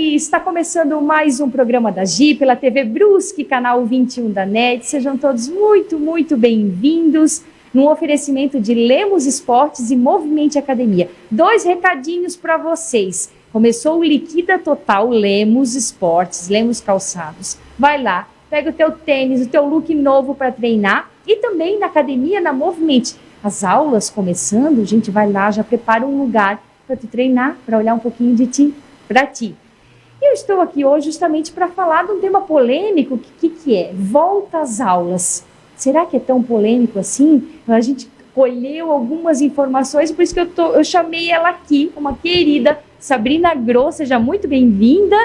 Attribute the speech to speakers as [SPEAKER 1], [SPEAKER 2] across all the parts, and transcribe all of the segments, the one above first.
[SPEAKER 1] aí, está começando mais um programa da Gi pela TV Brusque, canal 21 da NET. Sejam todos muito bem-vindos num oferecimento de Lemos Esportes e Movimente Academia. 2 recadinhos para vocês. Começou o Liquida Total Lemos Esportes, Lemos Calçados. Vai lá, pega o teu tênis, o teu look novo para treinar e também na academia, na Movimente. As aulas começando, a gente vai lá, já prepara um lugar para tu treinar, para olhar um pouquinho de ti, para ti. E eu estou aqui hoje justamente para falar de um tema polêmico, que é volta às aulas. Será que é tão polêmico assim? A gente colheu algumas informações, por isso que eu chamei ela aqui, uma querida Sabrina Groh, seja muito bem-vinda.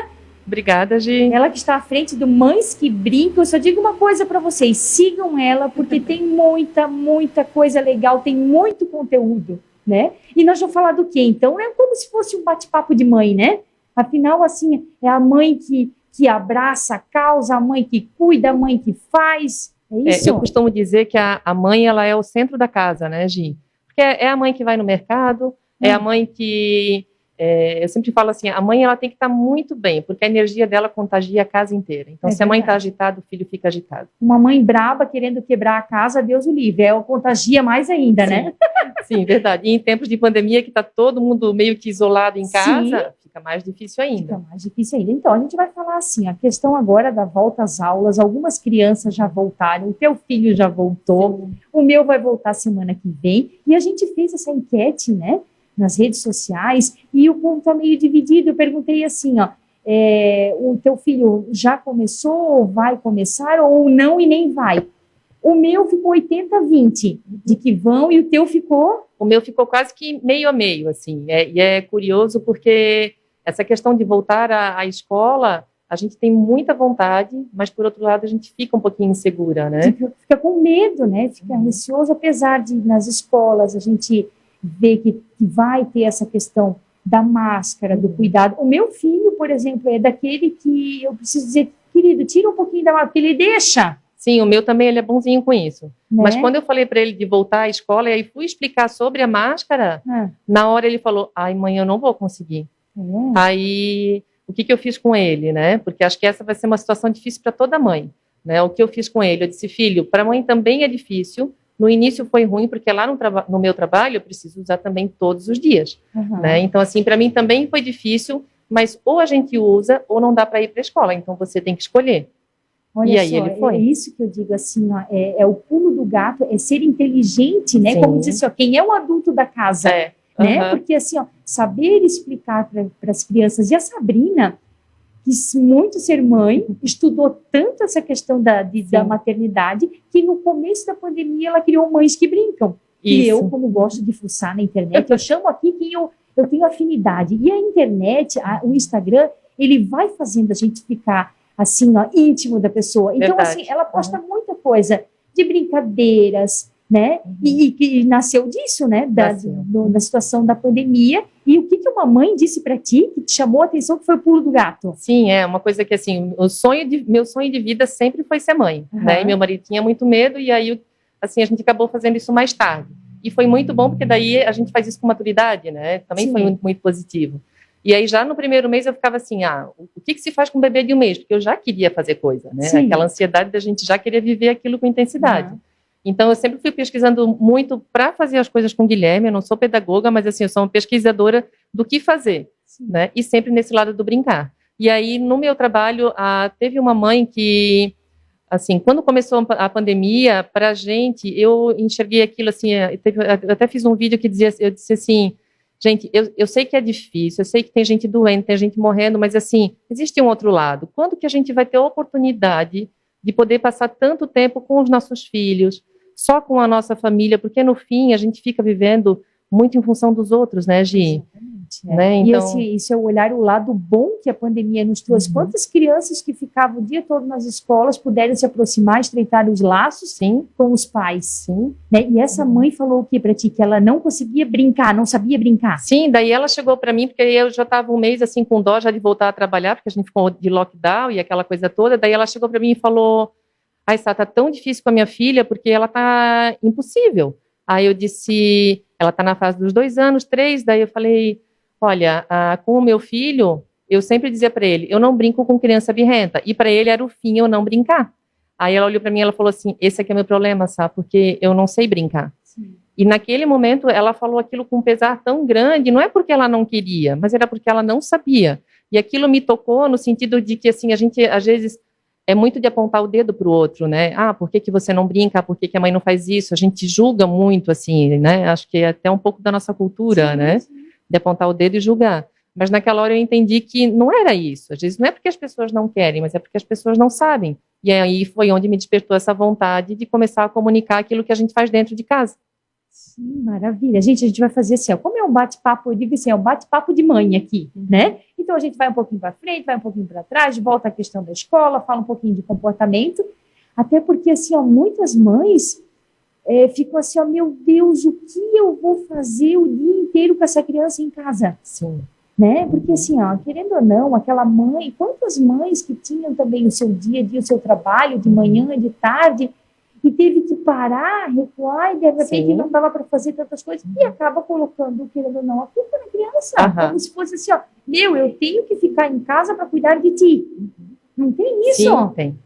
[SPEAKER 2] Obrigada, Gi.
[SPEAKER 1] Ela que está à frente do Mães que Brincam. Eu só digo uma coisa para vocês, sigam ela, porque tem muita coisa legal, tem muito conteúdo, né? E nós vamos falar do quê? Então, é como se fosse um bate-papo de mãe, né? Afinal, assim, é a mãe que abraça a causa, a mãe que cuida, a mãe que faz. É isso?
[SPEAKER 2] Eu costumo dizer que a mãe, ela é o centro da casa, né, Gi? Porque é a mãe que vai no mercado, é a mãe que... eu sempre falo assim, a mãe ela tem que estar muito bem, porque a energia dela contagia a casa inteira. Então, se a mãe está agitada, o filho fica agitado.
[SPEAKER 1] Uma mãe braba querendo quebrar a casa, Deus o livre, contagia mais ainda, né?
[SPEAKER 2] Sim, verdade. E em tempos de pandemia, que está todo mundo meio que isolado em casa, fica mais difícil ainda.
[SPEAKER 1] Fica mais difícil ainda. Então, a gente vai falar assim, a questão agora da volta às aulas, algumas crianças já voltaram, o teu filho já voltou, o meu vai voltar semana que vem, e a gente fez essa enquete, né? Nas redes sociais, e o povo está meio dividido. Eu perguntei assim, o teu filho já começou, vai começar, ou não e nem vai? O meu ficou 80-20, de que vão, e o teu ficou?
[SPEAKER 2] O meu ficou quase que meio a meio, assim, e é curioso porque essa questão de voltar à escola, a gente tem muita vontade, mas por outro lado a gente fica um pouquinho insegura, né?
[SPEAKER 1] Fica com medo, né? Fica receoso, apesar de nas escolas a gente ver que vai ter essa questão da máscara, do cuidado. O meu filho, por exemplo, é daquele que eu preciso dizer, querido, tira um pouquinho da máscara, porque ele deixa.
[SPEAKER 2] Sim, o meu também, ele é bonzinho com isso.
[SPEAKER 1] Né?
[SPEAKER 2] Mas quando eu falei para ele de voltar à escola, e aí fui explicar sobre a máscara, na hora ele falou, ai mãe, eu não vou conseguir. Aí, o que eu fiz com ele, né? Porque acho que essa vai ser uma situação difícil para toda mãe, né? O que eu fiz com ele? Eu disse, filho, para a mãe também é difícil. No início foi ruim, porque lá no meu trabalho eu preciso usar também todos os dias, né? Então, assim, para mim também foi difícil, mas ou a gente usa ou não dá para ir para a escola, então você tem que escolher.
[SPEAKER 1] Olha
[SPEAKER 2] e aí
[SPEAKER 1] só,
[SPEAKER 2] ele foi.
[SPEAKER 1] É isso que eu digo assim, ó, é o pulo do gato, é ser inteligente, né? Sim. Como diz assim, ó, quem é o adulto da casa, né? Porque assim, ó, saber explicar para as crianças, e a Sabrina, quis muito ser mãe, estudou tanto essa questão da maternidade, que no começo da pandemia ela criou Mães que Brincam. Isso. E eu, como gosto de fuçar na internet, eu chamo aqui quem eu tenho afinidade. E a internet, o Instagram, ele vai fazendo a gente ficar assim, ó, íntimo da pessoa. Então, assim, ela posta muita coisa de brincadeiras, né? E nasceu disso, né? Da situação da pandemia. E o que uma mãe disse para ti, que te chamou a atenção, que foi o pulo do gato?
[SPEAKER 2] Sim, é uma coisa que, assim, meu sonho de vida sempre foi ser mãe, né? E meu marido tinha muito medo, e aí, assim, a gente acabou fazendo isso mais tarde. E foi muito bom, porque daí a gente faz isso com maturidade, né? Também foi muito positivo. E aí, já no primeiro mês, eu ficava assim, o que se faz com um bebê de 1 mês? Porque eu já queria fazer coisa, né? Sim. Aquela ansiedade da gente já querer viver aquilo com intensidade. Então, eu sempre fui pesquisando muito para fazer as coisas com o Guilherme. Eu não sou pedagoga, mas assim, eu sou uma pesquisadora do que fazer, né? E sempre nesse lado do brincar. E aí, no meu trabalho, teve uma mãe que, assim, quando começou a pandemia, para a gente, eu enxerguei aquilo assim, eu até fiz um vídeo que eu disse assim, gente, eu sei que é difícil, eu sei que tem gente doente, tem gente morrendo, mas assim, existe um outro lado. Quando que a gente vai ter a oportunidade de poder passar tanto tempo com os nossos filhos, só com a nossa família, porque no fim a gente fica vivendo muito em função dos outros, né, Gi?
[SPEAKER 1] Exatamente.
[SPEAKER 2] Né? Então...
[SPEAKER 1] E esse é olhar o lado bom que a pandemia nos trouxe. Quantas crianças que ficavam o dia todo nas escolas puderam se aproximar, estreitar os laços com os pais. Né? E essa mãe falou o que para ti? Que ela não conseguia brincar, não sabia brincar.
[SPEAKER 2] Sim, daí ela chegou para mim, porque eu já estava 1 mês assim com dó já de voltar a trabalhar, porque a gente ficou de lockdown e aquela coisa toda. Daí ela chegou para mim e falou, ai, Sá, tá tão difícil com a minha filha, porque ela tá impossível. Aí eu disse, ela tá na fase dos 2 anos, 3, daí eu falei, olha, com o meu filho, eu sempre dizia para ele, eu não brinco com criança birrenta. E para ele era o fim eu não brincar. Aí ela olhou para mim e ela falou assim, esse aqui é meu problema, sabe? Porque eu não sei brincar. Sim. E naquele momento ela falou aquilo com um pesar tão grande, não é porque ela não queria, mas era porque ela não sabia. E aquilo me tocou no sentido de que, assim, a gente, às vezes, é muito de apontar o dedo para o outro, né? Ah, por que você não brinca? Por que a mãe não faz isso? A gente julga muito, assim, né? Acho que é até um pouco da nossa cultura, sim, né? Sim. De apontar o dedo e julgar. Mas naquela hora eu entendi que não era isso. Às vezes não é porque as pessoas não querem, mas é porque as pessoas não sabem. E aí foi onde me despertou essa vontade de começar a comunicar aquilo que a gente faz dentro de casa.
[SPEAKER 1] Sim, maravilha. Gente, a gente vai fazer assim, ó, como é um bate-papo, eu digo assim, é um bate-papo de mãe aqui, né? Então a gente vai um pouquinho para frente, vai um pouquinho para trás, volta à questão da escola, fala um pouquinho de comportamento, até porque, assim, ó, muitas mães ficam assim, ó, meu Deus, o que eu vou fazer o dia inteiro com essa criança em casa?
[SPEAKER 2] Sim.
[SPEAKER 1] Né? Porque, assim, ó, querendo ou não, aquela mãe, quantas mães que tinham também o seu dia a dia, o seu trabalho de manhã, de tarde, e teve que parar, recuar, e de repente sim, não dava para fazer tantas coisas, e acaba colocando, querendo ou não, a culpa na criança, como se fosse assim, ó, eu tenho que ficar em casa para cuidar de ti. Não tem isso?
[SPEAKER 2] Sim, tem.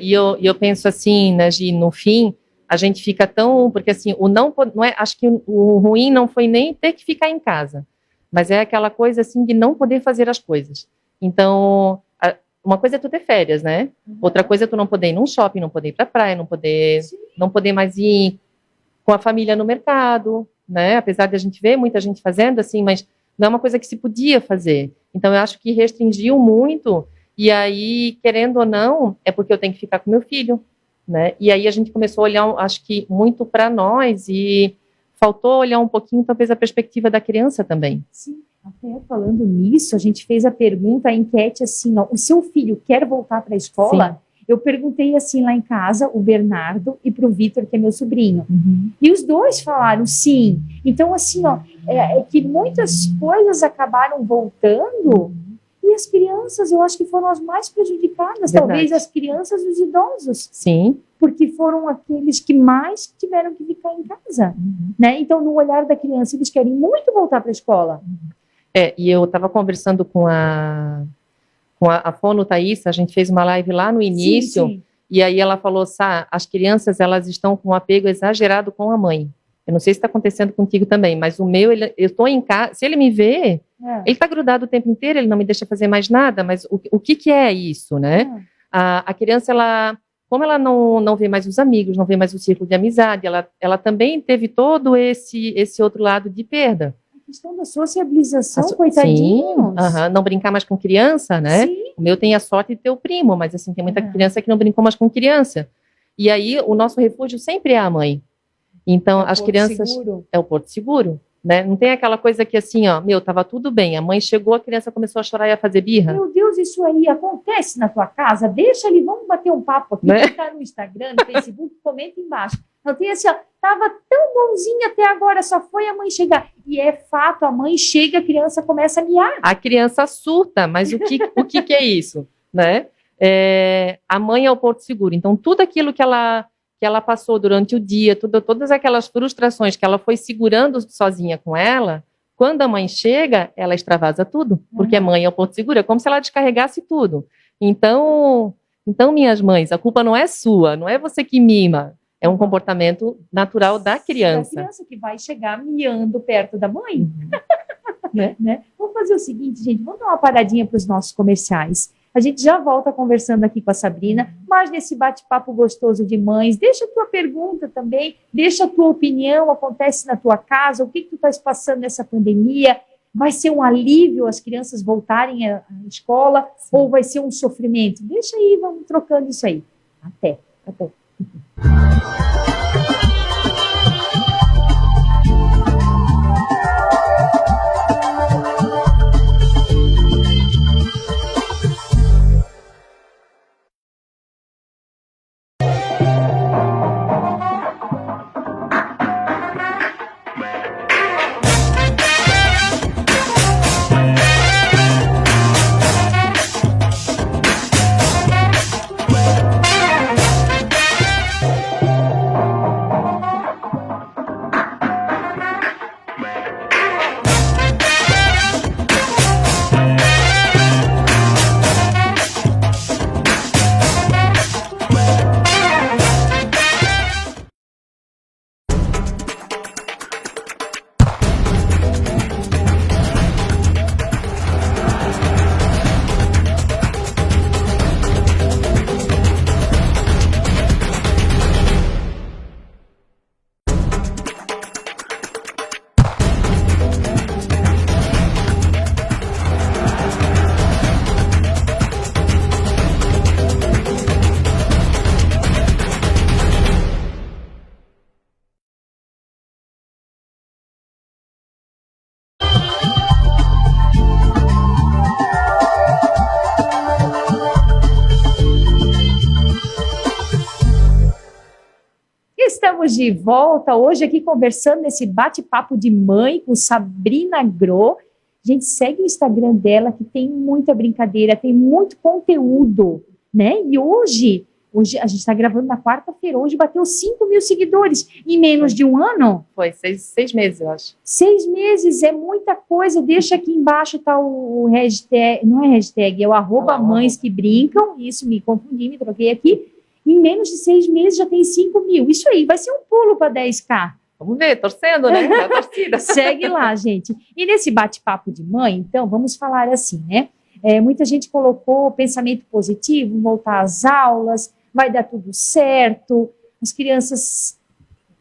[SPEAKER 2] E eu penso assim, né, Gi, no fim, a gente fica tão, porque assim, não é, acho que o ruim não foi nem ter que ficar em casa, mas é aquela coisa assim de não poder fazer as coisas. Então, uma coisa é tu ter férias, né? Outra coisa é tu não poder ir num shopping, não poder ir pra praia, não poder mais ir com a família no mercado, né? Apesar de a gente ver muita gente fazendo assim, mas não é uma coisa que se podia fazer. Então, eu acho que restringiu muito, e aí, querendo ou não, é porque eu tenho que ficar com meu filho, né? E aí a gente começou a olhar, acho que muito para nós, e faltou olhar um pouquinho, talvez, a perspectiva da criança também.
[SPEAKER 1] Sim. Até falando nisso, a gente fez a pergunta, a enquete assim, ó, o seu filho quer voltar para a escola? Sim. Eu perguntei assim lá em casa, o Bernardo e para o Vitor, que é meu sobrinho. E os dois falaram sim. Então, assim, ó, que muitas coisas acabaram voltando e as crianças, eu acho que foram as mais prejudicadas. Verdade. Talvez as crianças e os idosos.
[SPEAKER 2] Sim.
[SPEAKER 1] Porque foram aqueles que mais tiveram que ficar em casa. Né? Então, no olhar da criança, eles querem muito voltar para a escola.
[SPEAKER 2] E eu estava conversando com a Fono Thaís, a gente fez uma live lá no início, sim. E aí ela falou, Sá, as crianças, elas estão com um apego exagerado com a mãe. Eu não sei se está acontecendo contigo também, mas o meu, eu estou em casa, se ele me vê, ele está grudado o tempo inteiro, ele não me deixa fazer mais nada, mas o que é isso, né? A criança, como ela não vê mais os amigos, não vê mais o círculo de amizade, ela também teve todo esse outro lado de perda.
[SPEAKER 1] Questão da sociabilização, coitadinhos.
[SPEAKER 2] Sim, não brincar mais com criança, né? Sim. O meu tem a sorte de ter o primo, mas assim, tem muita criança que não brincou mais com criança. E aí, o nosso refúgio sempre é a mãe. Então, as crianças... Seguro. É o porto seguro, né? Não tem aquela coisa que assim, ó, tava tudo bem, a mãe chegou, a criança começou a chorar e a fazer birra.
[SPEAKER 1] Meu Deus, isso aí acontece na tua casa? Deixa ali, vamos bater um papo aqui, né? Quem tá no Instagram, no Facebook, comenta embaixo. Não tem assim, ó, tava tão bonzinho até agora, só foi a mãe chegar. E é fato, a mãe chega, a criança começa a miar.
[SPEAKER 2] A criança surta, mas o que é isso, né? A mãe é o porto seguro. Então, tudo aquilo que ela passou durante o dia, todas aquelas frustrações que ela foi segurando sozinha com ela, quando a mãe chega, ela extravasa tudo, porque a mãe é o porto seguro, é como se ela descarregasse tudo. Então, minhas mães, a culpa não é sua, não é você que mima. É um comportamento natural da criança.
[SPEAKER 1] Da criança que vai chegar miando perto da mãe. Né? Vamos fazer o seguinte, gente, vamos dar uma paradinha para os nossos comerciais. A gente já volta conversando aqui com a Sabrina, mas nesse bate-papo gostoso de mães, deixa a tua pergunta também, deixa a tua opinião, acontece na tua casa, o que tu estás passando nessa pandemia? Vai ser um alívio as crianças voltarem à escola, sim, ou vai ser um sofrimento? Deixa aí, vamos trocando isso aí. Até. Estamos de volta hoje aqui conversando nesse bate-papo de mãe com Sabrina Gro. Gente, segue o Instagram dela que tem muita brincadeira, tem muito conteúdo, né? E hoje a gente está gravando na quarta-feira, hoje bateu 5 mil seguidores em menos de um ano.
[SPEAKER 2] Foi 6 meses, eu acho.
[SPEAKER 1] 6 meses é muita coisa. Deixa aqui embaixo tá o hashtag, não é hashtag, é o @ mães que brincam. Isso, me confundi, me troquei aqui. Em menos de 6 meses já tem 5 mil. Isso aí, vai ser um pulo para 10K.
[SPEAKER 2] Vamos ver, torcendo, né? A torcida.
[SPEAKER 1] Segue lá, gente. E nesse bate-papo de mãe, então, vamos falar assim, né? Muita gente colocou pensamento positivo, voltar às aulas, vai dar tudo certo. As crianças,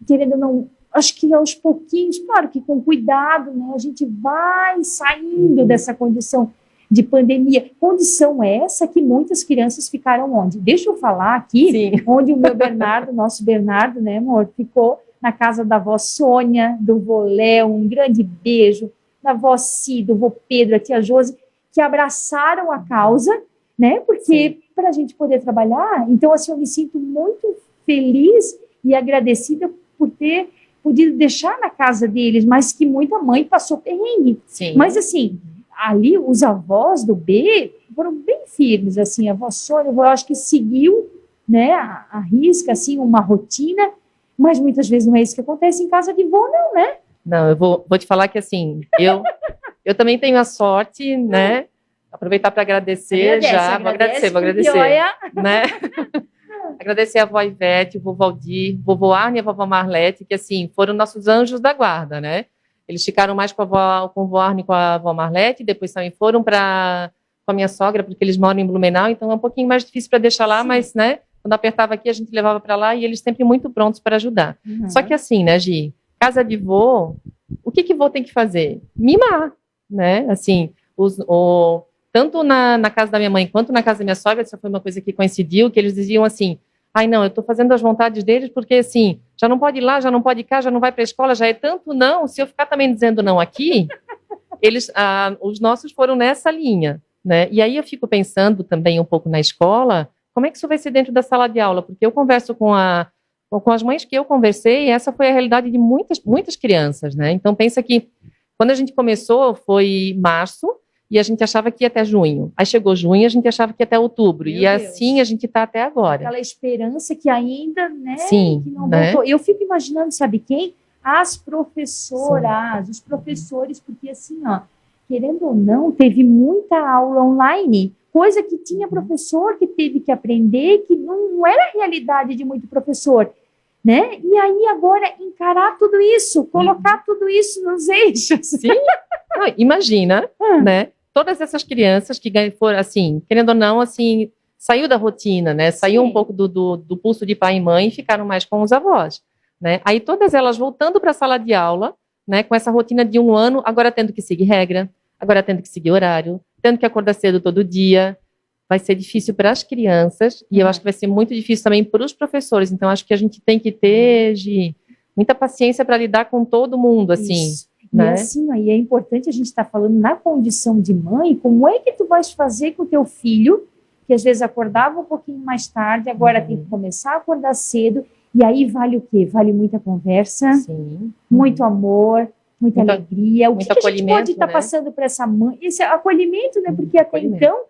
[SPEAKER 1] querendo ou não, acho que aos pouquinhos, claro que com cuidado, né? A gente vai saindo dessa condição de pandemia. Condição essa que muitas crianças ficaram onde? Deixa eu falar aqui,
[SPEAKER 2] Sim.
[SPEAKER 1] onde o meu Bernardo, nosso Bernardo, né, amor, ficou na casa da avó Sônia, do vô Léo, um grande beijo, da avó Cida, do vô Pedro, a tia Josi, que abraçaram a causa, né, porque para a gente poder trabalhar, então assim, eu me sinto muito feliz e agradecida por ter podido deixar na casa deles, mas que muita mãe passou perrengue.
[SPEAKER 2] Sim.
[SPEAKER 1] Mas assim, ali os avós do B foram bem firmes, assim, a avó Sônia, eu acho que seguiu, né, a risca, assim, uma rotina, mas muitas vezes não é isso que acontece em casa de vó, não, né?
[SPEAKER 2] Não, eu vou te falar que, assim, eu também tenho a sorte, né, aproveitar para agradecer vou agradecer,
[SPEAKER 1] olha...
[SPEAKER 2] né, agradecer a vó Ivete, o vovô Aldir, o vovô Arne e a vovó Marlete, que, assim, foram nossos anjos da guarda, né? Eles ficaram mais com o vovô Arne e com a vovó Marlete, depois também foram com a minha sogra, porque eles moram em Blumenau, então é um pouquinho mais difícil para deixar lá, mas, né, quando apertava aqui, a gente levava para lá e eles sempre muito prontos para ajudar.
[SPEAKER 1] Uhum.
[SPEAKER 2] Só que assim, né, Gi, casa de vô, o que vô tem que fazer? Mimar, né, assim, tanto na casa da minha mãe quanto na casa da minha sogra, essa foi uma coisa que coincidiu, que eles diziam assim, ai não, eu estou fazendo as vontades deles porque assim, já não pode ir lá, já não pode ir cá, já não vai para a escola, já é tanto não, se eu ficar também dizendo não aqui, os nossos foram nessa linha, né, e aí eu fico pensando também um pouco na escola, como é que isso vai ser dentro da sala de aula, porque eu converso com as mães que eu conversei, e essa foi a realidade de muitas crianças, né, então pensa que quando a gente começou foi março, e a gente achava que ia até junho. Aí chegou junho, a gente achava que ia até outubro.
[SPEAKER 1] Meu
[SPEAKER 2] e
[SPEAKER 1] Deus.
[SPEAKER 2] Assim a gente está até agora.
[SPEAKER 1] Aquela esperança que ainda, né,
[SPEAKER 2] sim,
[SPEAKER 1] que não
[SPEAKER 2] né?
[SPEAKER 1] voltou. Eu fico imaginando, sabe quem? As professoras, os professores, porque assim, ó, querendo ou não, teve muita aula online, coisa que tinha professor que teve que aprender, que não era a realidade de muito professor, né? E aí agora encarar tudo isso, colocar tudo isso nos eixos.
[SPEAKER 2] Sim, não, imagina, né? Todas essas crianças que foram, assim, querendo ou não, assim, saiu da rotina, né? Saiu
[SPEAKER 1] Sim.
[SPEAKER 2] um pouco do pulso de pai e mãe e ficaram mais com os avós, né? Aí todas elas voltando para a sala de aula, né? Com essa rotina de um ano, agora tendo que seguir regra, agora tendo que seguir horário, tendo que acordar cedo todo dia. Vai ser difícil para as crianças e eu acho que vai ser muito difícil também para os professores. Então, acho que a gente tem que ter, Gi, muita paciência para lidar com todo mundo, assim.
[SPEAKER 1] Isso.
[SPEAKER 2] Né?
[SPEAKER 1] E assim, aí é importante a gente estar falando na condição de mãe, como é que tu vais fazer com o teu filho, que às vezes acordava um pouquinho mais tarde, agora tem que começar a acordar cedo, e aí vale o quê? Vale muita conversa,
[SPEAKER 2] Sim.
[SPEAKER 1] muito amor, muita alegria. O que a gente pode estar passando para essa mãe? Esse acolhimento, né? Porque até então,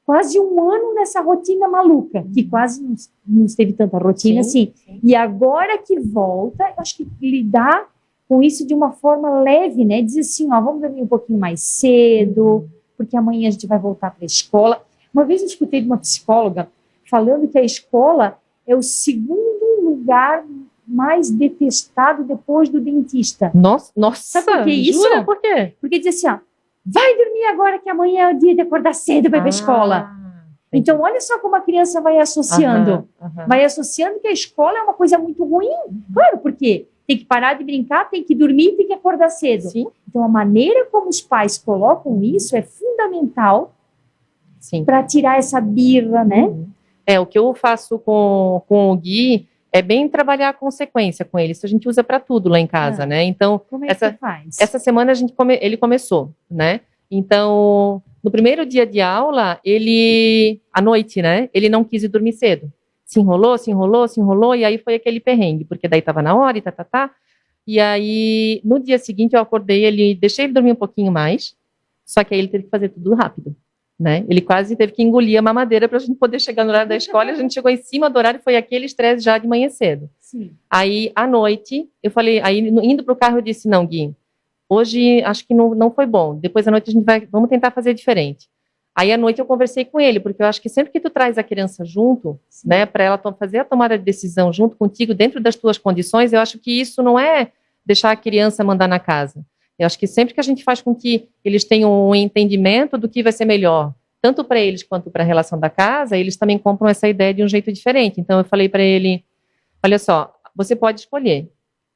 [SPEAKER 1] quase um ano nessa rotina maluca, que quase não teve tanta rotina assim. Sim. E agora que volta, acho que lidar com isso de uma forma leve, né? Dizer assim, ó, vamos dormir um pouquinho mais cedo, porque amanhã a gente vai voltar para a escola. Uma vez eu escutei de uma psicóloga falando que a escola é o segundo lugar mais detestado depois do dentista.
[SPEAKER 2] Nossa,
[SPEAKER 1] sabe por que isso?
[SPEAKER 2] Jura? Por quê?
[SPEAKER 1] Porque diz assim, ó, vai dormir agora que amanhã é o dia de acordar cedo para ir para a escola. Então, olha só como a criança vai associando. Vai associando que a escola é uma coisa muito ruim. Claro, porque tem que parar de brincar, tem que dormir, tem que acordar cedo.
[SPEAKER 2] Sim.
[SPEAKER 1] Então, a maneira como os pais colocam isso é fundamental para tirar essa birra, né?
[SPEAKER 2] O que eu faço com o Gui é bem trabalhar a consequência com ele. Isso a gente usa para tudo lá em casa, né? Então,
[SPEAKER 1] como é que você faz?
[SPEAKER 2] Essa semana ele começou, né? Então, no primeiro dia de aula, à noite, né? Ele não quis ir dormir cedo. se enrolou, e aí foi aquele perrengue, porque daí estava na hora e tá. E aí, no dia seguinte, eu acordei, deixei ele dormir um pouquinho mais, só que aí ele teve que fazer tudo rápido, né? Ele quase teve que engolir a mamadeira para a gente poder chegar no horário da escola, e a gente chegou em cima do horário, foi aquele estresse já de manhã cedo.
[SPEAKER 1] Sim.
[SPEAKER 2] Aí, à noite, eu falei, aí indo para o carro, eu disse, não, Gui, hoje acho que não foi bom, depois à noite vamos tentar fazer diferente. Aí à noite eu conversei com ele, porque eu acho que sempre que tu traz a criança junto, né, para ela fazer a tomada de decisão junto contigo, dentro das tuas condições, eu acho que isso não é deixar a criança mandar na casa. Eu acho que sempre que a gente faz com que eles tenham um entendimento do que vai ser melhor, tanto para eles quanto para a relação da casa, eles também compram essa ideia de um jeito diferente. Então eu falei para ele, olha só, você pode escolher,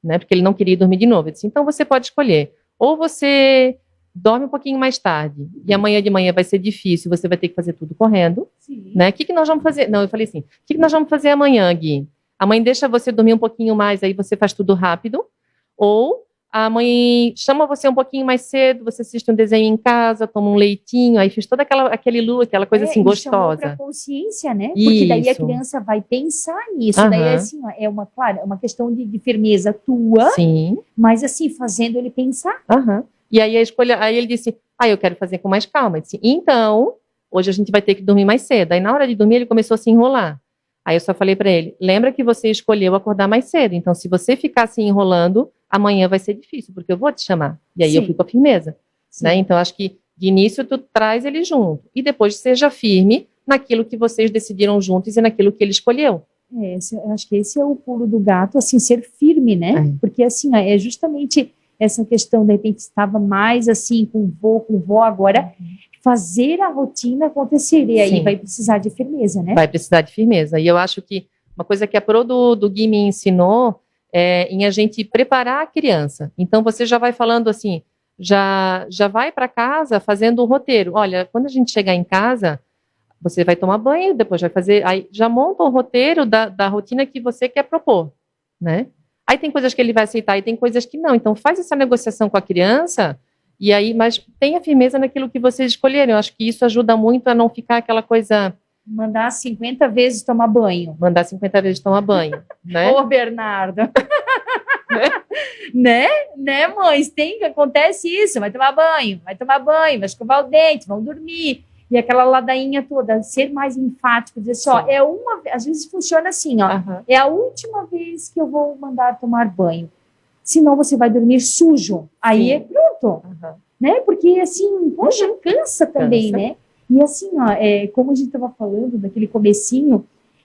[SPEAKER 2] né, porque ele não queria dormir de novo. Eu disse, então você pode escolher, ou você dorme um pouquinho mais tarde, e amanhã de manhã vai ser difícil, você vai ter que fazer tudo correndo, né? O que nós vamos fazer? Não, eu falei assim, o que nós vamos fazer amanhã, Gui? A mãe deixa você dormir um pouquinho mais, aí você faz tudo rápido, ou a mãe chama você um pouquinho mais cedo, você assiste um desenho em casa, toma um leitinho, aí fez toda aquela coisa assim gostosa.
[SPEAKER 1] Para consciência, né? Porque daí a criança vai pensar nisso, daí assim, ó, claro, é uma questão de firmeza tua,
[SPEAKER 2] sim,
[SPEAKER 1] mas assim, fazendo ele pensar.
[SPEAKER 2] E aí aí ele disse, eu quero fazer com mais calma. Eu disse, então, hoje a gente vai ter que dormir mais cedo. Aí na hora de dormir ele começou a se enrolar. Aí eu só falei para ele, lembra que você escolheu acordar mais cedo, então se você ficar se enrolando, amanhã vai ser difícil, porque eu vou te chamar. E aí eu fico a firmeza. Né? Então acho que de início tu traz ele junto, e depois seja firme naquilo que vocês decidiram juntos e naquilo que ele escolheu.
[SPEAKER 1] Eu acho que esse é o pulo do gato, assim, ser firme, né? Porque assim, é justamente essa questão, de repente, estava mais assim, com vó, agora fazer a rotina acontecer, e aí vai precisar de firmeza, né? Vai precisar de firmeza,
[SPEAKER 2] e eu acho que uma coisa que a Pro do Gui me ensinou é em a gente preparar a criança. Então você já vai falando assim, já vai para casa fazendo o roteiro. Olha, quando a gente chegar em casa, você vai tomar banho, depois vai fazer, aí já monta o roteiro da rotina que você quer propor, né? Aí tem coisas que ele vai aceitar e tem coisas que não. Então faz essa negociação com a criança, e aí, mas tenha firmeza naquilo que vocês escolherem. Eu acho que isso ajuda muito a não ficar aquela coisa...
[SPEAKER 1] Mandar 50 vezes tomar banho.
[SPEAKER 2] Mandar 50 vezes tomar banho, né?
[SPEAKER 1] Ô, Bernardo. né, mães? Acontece isso, vai tomar banho, vai escovar o dente, vão dormir. E aquela ladainha toda, ser mais enfático, dizer só, às vezes funciona assim, ó, é a última vez que eu vou mandar tomar banho, senão você vai dormir sujo, aí é pronto, né, porque assim, poxa, cansa também, né, e assim, ó, como a gente estava falando daquele comecinho,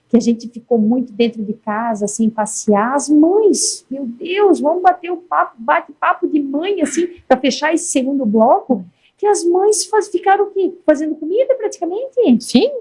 [SPEAKER 1] que a gente ficou muito dentro de casa, assim, passear, as mães, meu Deus, vamos bater o papo, bate-papo de mãe, assim, para fechar esse segundo bloco, que as mães ficaram o quê? Fazendo comida praticamente?
[SPEAKER 2] Sim,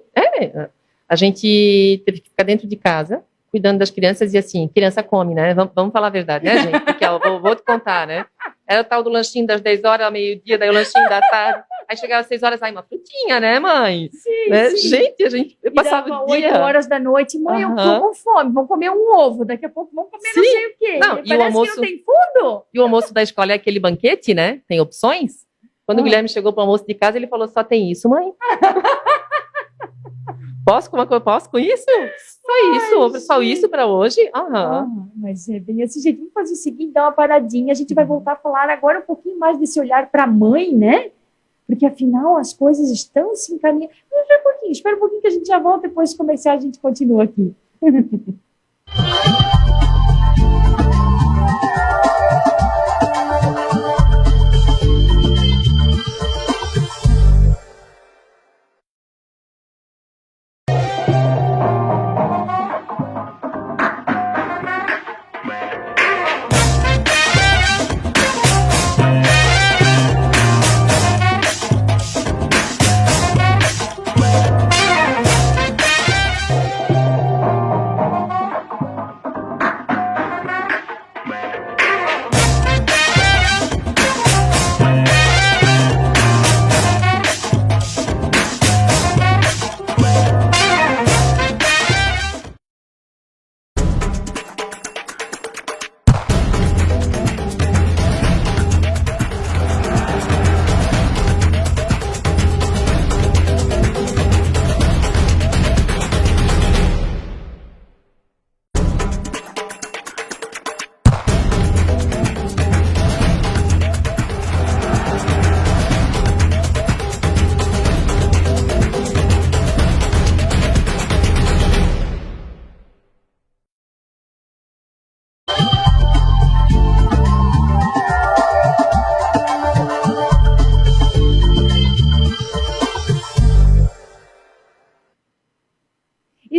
[SPEAKER 2] a gente teve que ficar dentro de casa, cuidando das crianças, e assim, criança come, né? Vamos falar a verdade, né, gente? Porque eu vou te contar, né? Era o tal do lanchinho das 10 horas ao meio-dia, daí o lanchinho da tarde, aí chegava às 6 horas, uma frutinha, né, mãe?
[SPEAKER 1] Sim,
[SPEAKER 2] né?
[SPEAKER 1] sim.
[SPEAKER 2] Gente, a gente passava o dia.
[SPEAKER 1] 8 horas da noite, mãe, eu tô com fome, vamos comer um ovo, daqui a pouco vamos comer não sei o quê.
[SPEAKER 2] Não,
[SPEAKER 1] e o almoço, que não tem fundo.
[SPEAKER 2] E o almoço da escola é aquele banquete, né? Tem opções. Quando o Guilherme chegou para o almoço de casa, ele falou, só tem isso, mãe? Posso com isso? Só isso para hoje?
[SPEAKER 1] Mas é bem desse jeito. Vamos fazer o seguinte, dar uma paradinha, a gente vai voltar a falar agora um pouquinho mais desse olhar para a mãe, né? Porque afinal as coisas estão se encaminhando. Espera um pouquinho que a gente já volta, depois do comercial a gente continua aqui.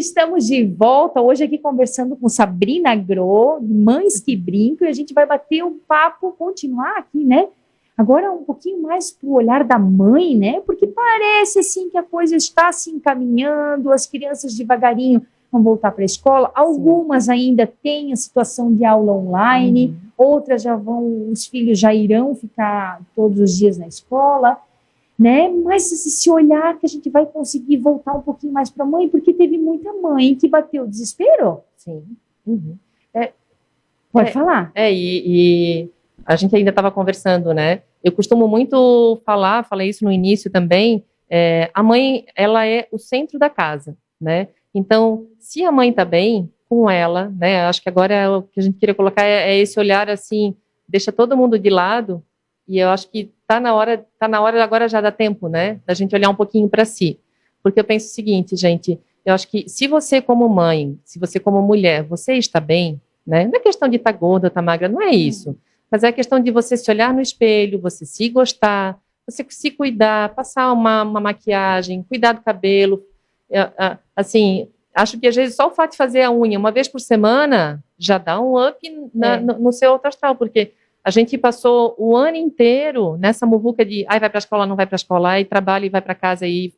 [SPEAKER 1] estamos de volta hoje aqui conversando com Sabrina Groh, de Mães que Brincam, e a gente vai bater um papo, continuar aqui, né? Agora um pouquinho mais para o olhar da mãe, né? Porque parece assim que a coisa está se encaminhando, as crianças devagarinho vão voltar para a escola, algumas ainda têm a situação de aula online, outras já vão, os filhos já irão ficar todos os dias na escola, né? Mas esse olhar que a gente vai conseguir voltar um pouquinho mais para a mãe, porque teve muita mãe que bateu o desespero.
[SPEAKER 2] Sim.
[SPEAKER 1] Pode falar.
[SPEAKER 2] E a gente ainda estava conversando, né? Eu costumo muito falei isso no início também, a mãe, ela é o centro da casa, né? Então, se a mãe está bem com ela, né? Acho que agora o que a gente queria colocar é esse olhar assim, deixa todo mundo de lado, e eu acho que tá na hora agora, já dá tempo, né? Da gente olhar um pouquinho para si. Porque eu penso o seguinte, gente, eu acho que se você como mãe, se você como mulher, você está bem, né? Não é questão de estar gorda, estar magra, não é isso. Mas é questão de você se olhar no espelho, você se gostar, você se cuidar, passar uma maquiagem, cuidar do cabelo. Assim, acho que às vezes só o fato de fazer a unha uma vez por semana já dá um up no seu alto astral, porque a gente passou o ano inteiro nessa muvuca de vai para a escola, não vai para a escola, aí trabalha e vai para casa, e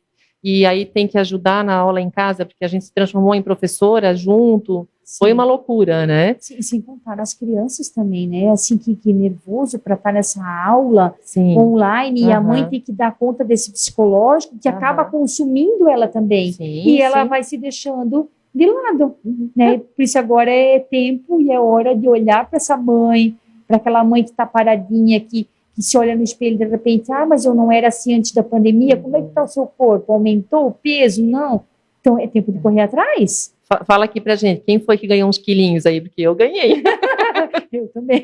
[SPEAKER 2] aí tem que ajudar na aula em casa, porque a gente se transformou em professora junto. Sim. Foi uma loucura, né?
[SPEAKER 1] Sim, sem contar as crianças também, né? Assim, que nervoso para estar nessa aula online, e a mãe tem que dar conta desse psicológico que acaba consumindo ela também. Sim, e ela vai se deixando de lado, né? Por isso agora é tempo e é hora de olhar para essa mãe, para aquela mãe que está paradinha, que se olha no espelho e de repente, mas eu não era assim antes da pandemia, como é que está o seu corpo? Aumentou o peso? Não. Então é tempo de correr atrás.
[SPEAKER 2] Fala aqui pra gente, quem foi que ganhou uns quilinhos aí? Porque eu ganhei.
[SPEAKER 1] Eu também.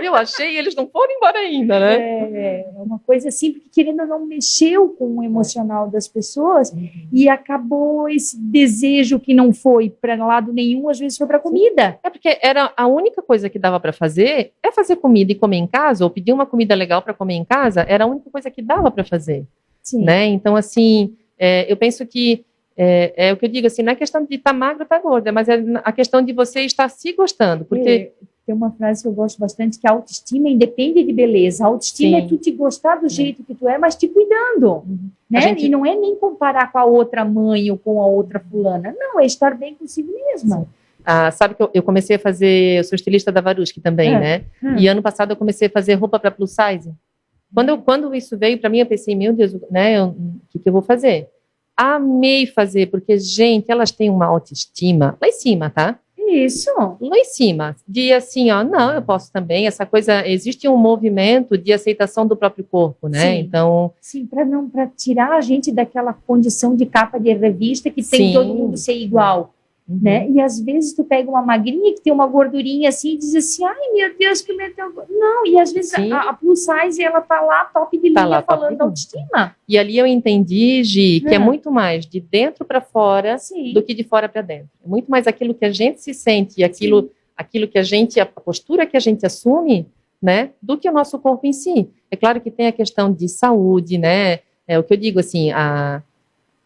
[SPEAKER 2] Eu achei e eles não foram embora ainda, né?
[SPEAKER 1] É uma coisa assim, porque querendo ou não, mexeu com o emocional das pessoas e acabou esse desejo que não foi para lado nenhum, às vezes foi para comida.
[SPEAKER 2] É porque era a única coisa que dava para fazer, é fazer comida e comer em casa, ou pedir uma comida legal para comer em casa, era a única coisa que dava para fazer. Sim. Né? Então, assim, eu penso que é o que eu digo, assim, não é questão de estar magra ou estar gorda, mas é a questão de você estar se gostando, porque...
[SPEAKER 1] Tem uma frase que eu gosto bastante, que a autoestima independe de beleza. A autoestima é tu te gostar do jeito que tu é, mas te cuidando, né? E não é nem comparar com a outra mãe ou com a outra fulana, não, é estar bem consigo mesma.
[SPEAKER 2] Sabe que eu comecei a fazer, eu sou estilista da Varuski também, né? E ano passado eu comecei a fazer roupa para plus size. Quando isso veio para mim, eu pensei, meu Deus, né? O que eu vou fazer? Amei fazer, porque, gente, elas têm uma autoestima lá em cima, tá?
[SPEAKER 1] Isso.
[SPEAKER 2] Lá em cima. De assim, não, eu posso também. Essa coisa, existe um movimento de aceitação do próprio corpo, né?
[SPEAKER 1] Sim.
[SPEAKER 2] Então.
[SPEAKER 1] Sim, para tirar a gente daquela condição de capa de revista que tem todo mundo ser igual. Né? E às vezes tu pega uma magrinha que tem uma gordurinha assim e diz assim, ai meu Deus, que meteu... Não, e às vezes a plus size, ela tá lá top de linha falando autoestima.
[SPEAKER 2] E ali eu entendi, Gi, que é muito mais de dentro para fora do que de fora para dentro. É muito mais aquilo que a gente se sente e aquilo que a gente, a postura que a gente assume, né, do que o nosso corpo em si. É claro que tem a questão de saúde, né? É o que eu digo assim,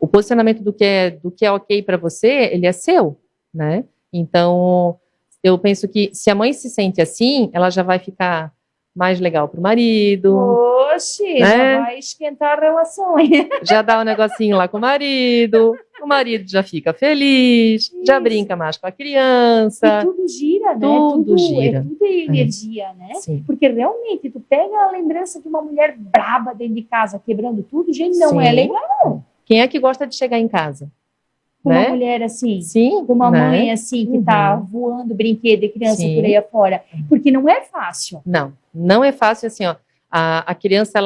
[SPEAKER 2] o posicionamento do que é ok para você, ele é seu, né? Então, eu penso que se a mãe se sente assim, ela já vai ficar mais legal pro marido.
[SPEAKER 1] Oxe, né? Já vai esquentar a relação.
[SPEAKER 2] Já dá um negocinho lá com o marido já fica feliz, já brinca mais com a criança.
[SPEAKER 1] E tudo gira, né?
[SPEAKER 2] Tudo gira.
[SPEAKER 1] Tudo é energia, né?
[SPEAKER 2] Sim.
[SPEAKER 1] Porque realmente, tu pega a lembrança de uma mulher braba dentro de casa, quebrando tudo, gente, não é legal.
[SPEAKER 2] Quem é que gosta de chegar em casa?
[SPEAKER 1] Com uma mulher assim,
[SPEAKER 2] com
[SPEAKER 1] uma mãe assim, que tá voando brinquedo e criança por aí afora, porque não é fácil.
[SPEAKER 2] Não é fácil, assim, ó, a criança,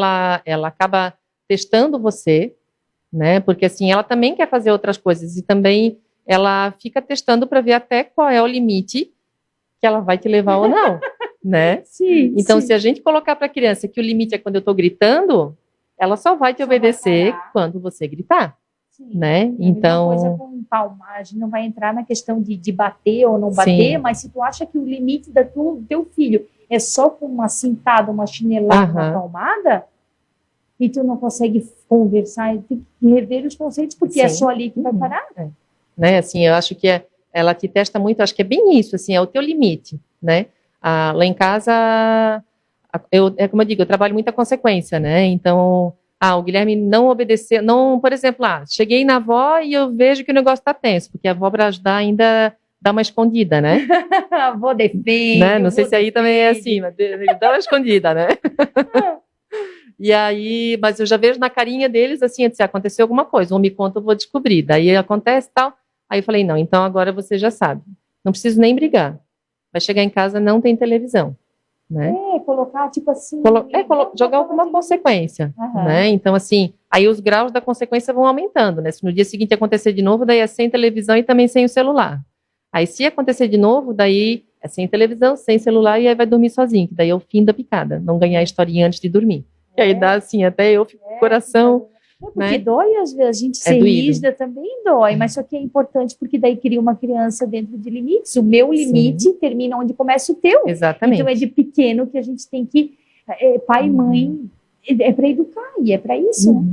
[SPEAKER 2] ela acaba testando você, né, porque assim, ela também quer fazer outras coisas, e também ela fica testando para ver até qual é o limite que ela vai te levar ou não, né?
[SPEAKER 1] Sim,
[SPEAKER 2] então, se a gente colocar para a criança que o limite é quando eu estou gritando, ela só vai te obedecer quando você gritar, né? Então,
[SPEAKER 1] uma coisa com palmagem, não vai entrar na questão de bater ou não bater, mas se tu acha que o limite do teu filho é só com uma cintada, uma chinelada, uma palmada, e tu não consegue conversar, tem que rever os conceitos, porque é só ali que vai parar.
[SPEAKER 2] né? Assim, eu acho que ela te testa muito, acho que é bem isso, assim, é o teu limite, né? Lá em casa, é como eu digo, eu trabalho muita consequência, né? Então, o Guilherme não obedeceu, não, por exemplo, cheguei na avó e eu vejo que o negócio está tenso, porque a avó, para ajudar, ainda dá uma escondida, né?
[SPEAKER 1] A avó defende,
[SPEAKER 2] né? Não sei se aí também é assim, mas ele dá uma escondida, né? E aí, mas eu já vejo na carinha deles, assim, se aconteceu alguma coisa, um me conta, eu vou descobrir. Daí acontece tal. Aí eu falei, não, então agora você já sabe. Não preciso nem brigar. Vai chegar em casa, não tem televisão. Né?
[SPEAKER 1] Colocar, tipo assim...
[SPEAKER 2] jogar alguma consequência, né? Então, assim, aí os graus da consequência vão aumentando, né? Se no dia seguinte acontecer de novo, daí é sem televisão e também sem o celular. Aí, se acontecer de novo, daí é sem televisão, sem celular e aí vai dormir sozinho, que daí é o fim da picada, não ganhar a historinha antes de dormir. E aí dá, assim, até eu fico com o coração...
[SPEAKER 1] Porque
[SPEAKER 2] né?
[SPEAKER 1] Dói, às vezes, a gente ser rígida também dói, mas só que é importante porque daí cria uma criança dentro de limites. O meu limite termina onde começa o teu.
[SPEAKER 2] Exatamente.
[SPEAKER 1] Então é de pequeno que a gente tem que, pai e mãe, é para educar, e é para isso, né?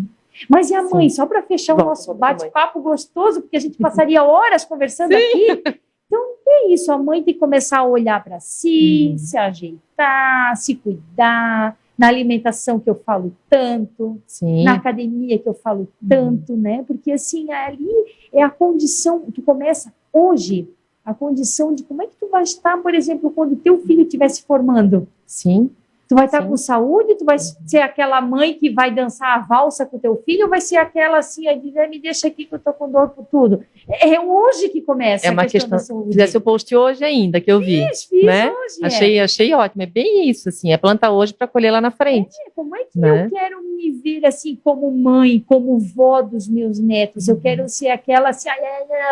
[SPEAKER 1] Mas e a mãe, só para fechar o nosso bate-papo gostoso, porque a gente passaria horas conversando aqui. Então é isso, a mãe tem que começar a olhar para si, se ajeitar, se cuidar, na alimentação que eu falo tanto, na academia que eu falo tanto, né? Porque assim, ali é a condição, tu começa hoje, a condição de como é que tu vai estar, por exemplo, quando teu filho estiver se formando.
[SPEAKER 2] Sim.
[SPEAKER 1] Tu vai estar com saúde, tu vai ser aquela mãe que vai dançar a valsa com o teu filho, ou vai ser aquela assim, me deixa aqui que eu tô com dor por tudo. É hoje que começa
[SPEAKER 2] a questão da saúde. Fizesse o post hoje ainda, que eu vi.
[SPEAKER 1] Fiz
[SPEAKER 2] né?
[SPEAKER 1] hoje.
[SPEAKER 2] Achei ótimo, é bem isso, assim, é plantar hoje para colher lá na frente.
[SPEAKER 1] Como é que eu quero me ver assim como mãe, como vó dos meus netos? Eu quero ser aquela assim,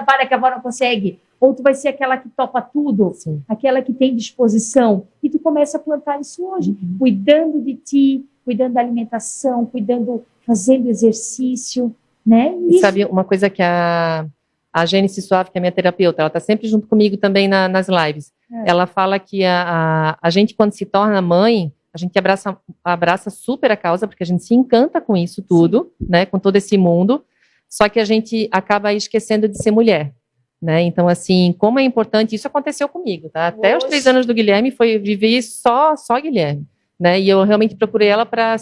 [SPEAKER 1] para que a avó não consegue. Ou tu vai ser aquela que topa tudo, aquela que tem disposição. E tu começa a plantar isso hoje, cuidando de ti, cuidando da alimentação, fazendo exercício, né?
[SPEAKER 2] E sabe uma coisa que a Gênesis Suave, que é minha terapeuta, ela está sempre junto comigo também nas lives. Ela fala que a gente, quando se torna mãe, a gente abraça super a causa, porque a gente se encanta com isso tudo, né? Com todo esse mundo, só que a gente acaba esquecendo de ser mulher. Né? Então, assim, como é importante, isso aconteceu comigo, tá? Até os 3 anos do Guilherme vivi só Guilherme, né? E eu realmente procurei ela para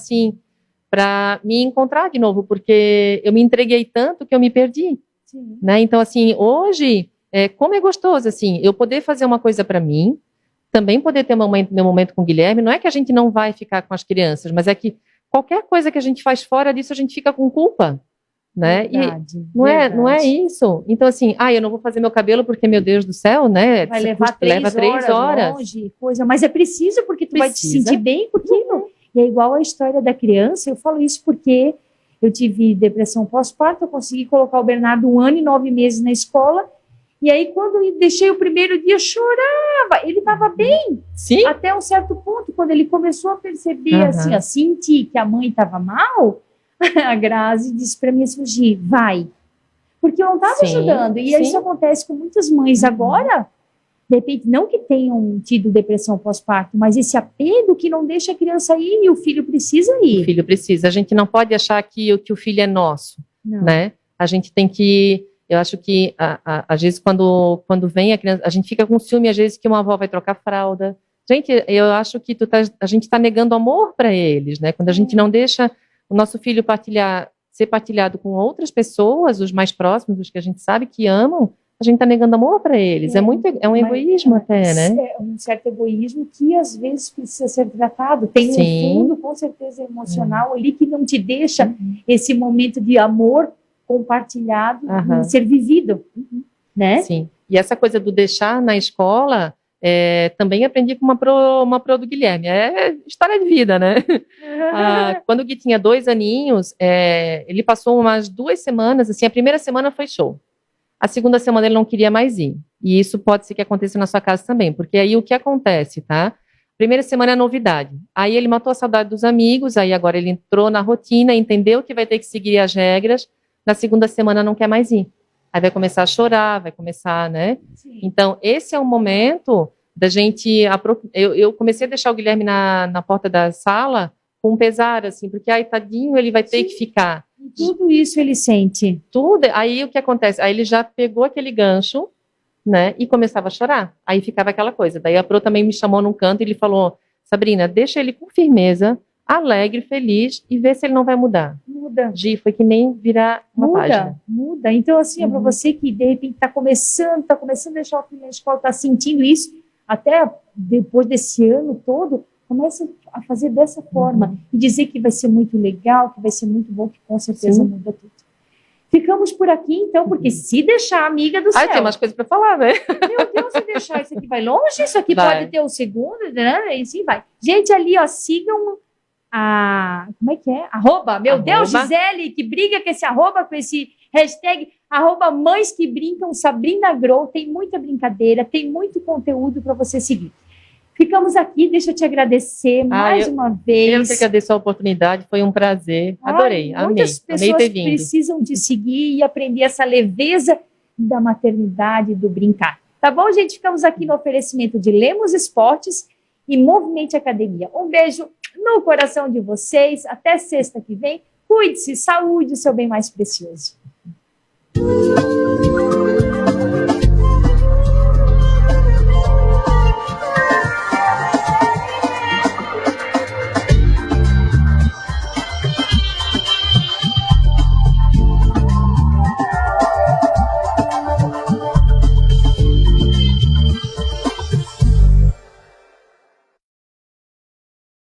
[SPEAKER 2] me encontrar de novo, porque eu me entreguei tanto que eu me perdi, né? Então, assim, hoje, como é gostoso, assim, eu poder fazer uma coisa para mim, também poder ter meu momento com o Guilherme, não é que a gente não vai ficar com as crianças, mas é que qualquer coisa que a gente faz fora disso, a gente fica com culpa. Né?
[SPEAKER 1] Verdade,
[SPEAKER 2] e não é isso. Então, assim, eu não vou fazer meu cabelo porque, meu Deus do céu, né?
[SPEAKER 1] Vai levar 3 horas. Longe, coisa, mas é preciso porque tu vai te sentir bem com aquilo. E é igual a história da criança, eu falo isso porque eu tive depressão pós-parto, eu consegui colocar o Bernardo 1 ano e 9 meses na escola, e aí quando eu deixei o primeiro dia, eu chorava, ele estava bem, até um certo ponto, quando ele começou a perceber, assim, a sentir que a mãe estava mal, a Grazi disse para mim assim, vai, porque eu não estava ajudando, e isso acontece com muitas mães agora, de repente, não que tenham tido depressão pós-parto, mas esse apego que não deixa a criança ir e o filho precisa ir.
[SPEAKER 2] O filho precisa, a gente não pode achar que o filho é nosso, né? A gente tem que, eu acho que, às vezes, quando vem a criança, a gente fica com ciúme, às vezes, que uma avó vai trocar fralda. Gente, eu acho que a gente está negando amor para eles, né? Quando a gente não deixa o nosso filho ser partilhado com outras pessoas, os mais próximos, os que a gente sabe que amam, a gente está negando amor para eles. É um egoísmo até, né?
[SPEAKER 1] É um certo egoísmo que às vezes precisa ser tratado. Tem um fundo, com certeza, emocional ali que não te deixa esse momento de amor compartilhado ser vivido, né?
[SPEAKER 2] Sim. E essa coisa do deixar na escola, também aprendi com uma pro do Guilherme. É história de vida, né? Quando o Gui tinha 2 aninhos, ele passou umas 2 semanas, assim, a primeira semana foi show. A segunda semana ele não queria mais ir. E isso pode ser que aconteça na sua casa também, porque aí o que acontece, tá? Primeira semana é novidade. Aí ele matou a saudade dos amigos, aí agora ele entrou na rotina, entendeu que vai ter que seguir as regras, na segunda semana não quer mais ir. Aí vai começar a chorar, vai começar, né? Então, esse é o momento da gente... Eu comecei a deixar o Guilherme na porta da sala com um pesar, assim, porque, tadinho, ele vai ter que ficar.
[SPEAKER 1] Tudo isso ele sente.
[SPEAKER 2] Tudo. Aí o que acontece? Aí ele já pegou aquele gancho, né? E começava a chorar. Aí ficava aquela coisa. Daí a Pro também me chamou num canto e ele falou: Sabrina, deixa ele com firmeza, alegre, feliz e vê se ele não vai mudar.
[SPEAKER 1] Muda.
[SPEAKER 2] Gi, foi que nem virar uma página.
[SPEAKER 1] Muda. Então, assim, é para você que de repente está começando a deixar o filho na escola, está sentindo isso, até depois desse ano todo, comece a fazer dessa forma e dizer que vai ser muito legal, que vai ser muito bom, que com certeza muda tudo. Ficamos por aqui, então, porque se deixar, amiga do céu...
[SPEAKER 2] Tem umas coisas para falar, né?
[SPEAKER 1] Meu Deus, se deixar, isso aqui vai longe, isso aqui pode ter o segundo, né? E assim vai. Gente, ali, ó, sigam a... Como é que é? @ meu Deus, Gisele, que briga com esse @ com esse hashtag, @ Mães que Brincam, Sabrina Grow, tem muita brincadeira, tem muito conteúdo para você seguir. Ficamos aqui, deixa eu te agradecer mais uma vez.
[SPEAKER 2] Eu que agradeço a oportunidade, foi um prazer, adorei, amei.
[SPEAKER 1] Muitas pessoas precisam te seguir e aprender essa leveza da maternidade, do brincar. Tá bom, gente? Ficamos aqui no oferecimento de Lemos Esportes e Movimente Academia. Um beijo no coração de vocês, até sexta que vem. Cuide-se, saúde, o seu bem mais precioso.